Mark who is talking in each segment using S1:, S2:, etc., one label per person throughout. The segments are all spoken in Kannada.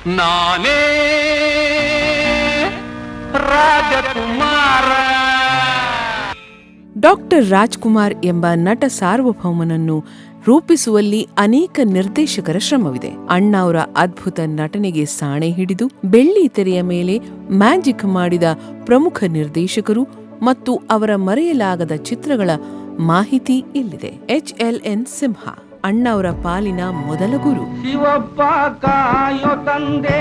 S1: ನಾನೇ ರಾಜಕುಮಾರ.
S2: ಡಾಕ್ಟರ್ ರಾಜ್ಕುಮಾರ್ ಎಂಬ ನಟ ಸಾರ್ವಭೌಮನನ್ನು ರೂಪಿಸುವಲ್ಲಿ ಅನೇಕ ನಿರ್ದೇಶಕರ ಶ್ರಮವಿದೆ. ಅಣ್ಣಾವ್ರ ಅದ್ಭುತ ನಟನೆಗೆ ಸಾಣೆ ಹಿಡಿದು ಬೆಳ್ಳಿ ತೆರೆಯ ಮೇಲೆ ಮ್ಯಾಜಿಕ್ ಮಾಡಿದ ಪ್ರಮುಖ ನಿರ್ದೇಶಕರು ಮತ್ತು ಅವರ ಮರೆಯಲಾಗದ ಚಿತ್ರಗಳ ಮಾಹಿತಿ ಇಲ್ಲಿದೆ. HLN ಸಿಂಹ ಅಣ್ಣಾವ್ರ ಪಾಲಿನ ಮೊದಲ ಗುರು.
S1: ಶಿವಪ್ಪ ಕಾಯೋ ತಂದೆ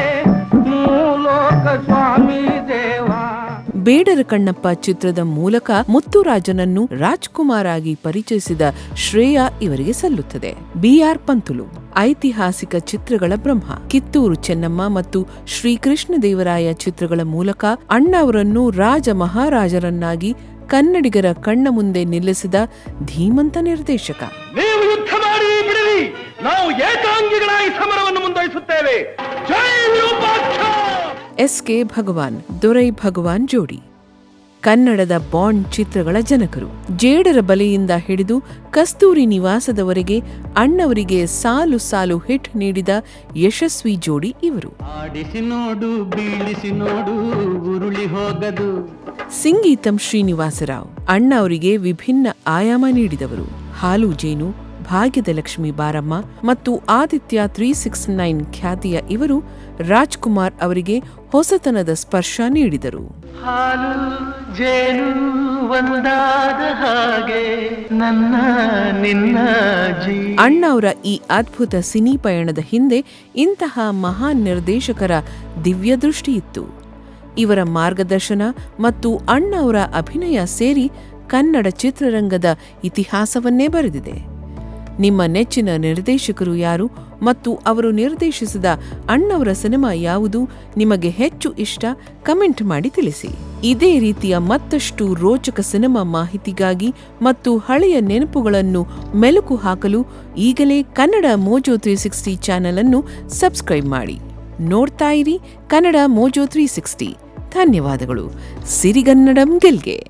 S1: ಮೂಲೋಕ ಸ್ವಾಮಿ ದೇವ.
S2: ಬೇಡರ ಕಣ್ಣಪ್ಪ ಚಿತ್ರದ ಮೂಲಕ ಮುತ್ತುರಾಜನನ್ನು ರಾಜ್ಕುಮಾರ್ ಆಗಿ ಪರಿಚಯಿಸಿದ ಶ್ರೇಯ ಇವರಿಗೆ ಸಲ್ಲುತ್ತದೆ. BR ಪಂತುಲು ಐತಿಹಾಸಿಕ ಚಿತ್ರಗಳ ಬ್ರಹ್ಮ. ಕಿತ್ತೂರು ಚೆನ್ನಮ್ಮ ಮತ್ತು ಶ್ರೀಕೃಷ್ಣದೇವರಾಯ ಚಿತ್ರಗಳ ಮೂಲಕ ಅಣ್ಣಾವರನ್ನು ರಾಜ ಮಹಾರಾಜರನ್ನಾಗಿ ಕನ್ನಡಿಗರ ಕಣ್ಣ ಮುಂದೆ ನಿಲ್ಲಿಸಿದ ಧೀಮಂತ ನಿರ್ದೇಶಕ.
S1: ನೀವು ಯುದ್ಧ ಮಾಡಿ ಬಿಡಿರಿ, ನಾವು ಏಕಾಂಗಿಗಳಾಗಿ ಸಮರವನ್ನು ಮುಂದುವರಿಸುತ್ತೇವೆ. ಜೈ ವಿರೂಪಾಕ್ಷ.
S2: SK ಭಗವಾನ್ ದೊರೈ ಭಗವಾನ್ ಜೋಡಿ ಕನ್ನಡದ ಬಾಂಡ್ ಚಿತ್ರಗಳ ಜನಕರು. ಜೇಡರ ಬಲೆಯಿಂದ ಹಿಡಿದು ಕಸ್ತೂರಿ ನಿವಾಸದವರೆಗೆ ಅಣ್ಣವರಿಗೆ ಸಾಲು ಸಾಲು ಹಿಟ್ ನೀಡಿದ ಯಶಸ್ವಿ ಜೋಡಿ ಇವರು.
S1: ಆಡಿಸಿ ನೋಡು, ಬೀಳಿಸಿ ನೋಡು, ಉರುಳಿ ಹೋಗದು.
S2: ಸಿಂಗೀತಂ ಶ್ರೀನಿವಾಸರಾವ್ ಅಣ್ಣವರಿಗೆ ವಿಭಿನ್ನ ಆಯಾಮ ನೀಡಿದವರು. ಹಾಲು ಜೇನು, ಭಾಗ್ಯದ ಲಕ್ಷ್ಮಿ ಬಾರಮ್ಮ ಮತ್ತು ಆದಿತ್ಯ 369 ಖ್ಯಾತಿಯ ಇವರು ರಾಜ್ಕುಮಾರ್ ಅವರಿಗೆ ಹೊಸತನದ ಸ್ಪರ್ಶ ನೀಡಿದರು.
S1: ಹಾಲು ಜೇನು ಒಂದಾದ ಹಾಗೆ ನನ್ನ ನಿನ್ನ
S2: ಅಣ್ಣಾವ್ರ ಈ ಅದ್ಭುತ ಸಿನಿ ಪಯಣದ ಹಿಂದೆ ಇಂತಹ ಮಹಾನ್ ನಿರ್ದೇಶಕರ ದಿವ್ಯ ದೃಷ್ಟಿ ಇತ್ತು. ಇವರ ಮಾರ್ಗದರ್ಶನ ಮತ್ತು ಅಣ್ಣಾವ್ರ ಅಭಿನಯ ಸೇರಿ ಕನ್ನಡ ಚಿತ್ರರಂಗದ ಇತಿಹಾಸವನ್ನೇ ಬರೆದಿದೆ. ನಿಮ್ಮ ನೆಚ್ಚಿನ ನಿರ್ದೇಶಕರು ಯಾರು ಮತ್ತು ಅವರು ನಿರ್ದೇಶಿಸಿದ ಅಣ್ಣಾವ್ರ ಸಿನಿಮಾ ಯಾವುದು ನಿಮಗೆ ಹೆಚ್ಚು ಇಷ್ಟ? ಕಮೆಂಟ್ ಮಾಡಿ ತಿಳಿಸಿ. ಇದೇ ರೀತಿಯ ಮತ್ತಷ್ಟು ರೋಚಕ ಸಿನಿಮಾ ಮಾಹಿತಿಗಾಗಿ ಮತ್ತು ಹಳೆಯ ನೆನಪುಗಳನ್ನು ಮೆಲುಕು ಹಾಕಲು ಈಗಲೇ ಕನ್ನಡ ಮೋಜೋ 360 ಚಾನೆಲ್ ಅನ್ನು ಸಬ್ಸ್ಕ್ರೈಬ್ ಮಾಡಿ. ನೋಡ್ತಾ ಇರಿ ಕನ್ನಡ ಮೋಜೋ 360. ಧನ್ಯವಾದಗಳು. ಸಿರಿಗನ್ನಡಂ ಗೆಲ್ಗೆ.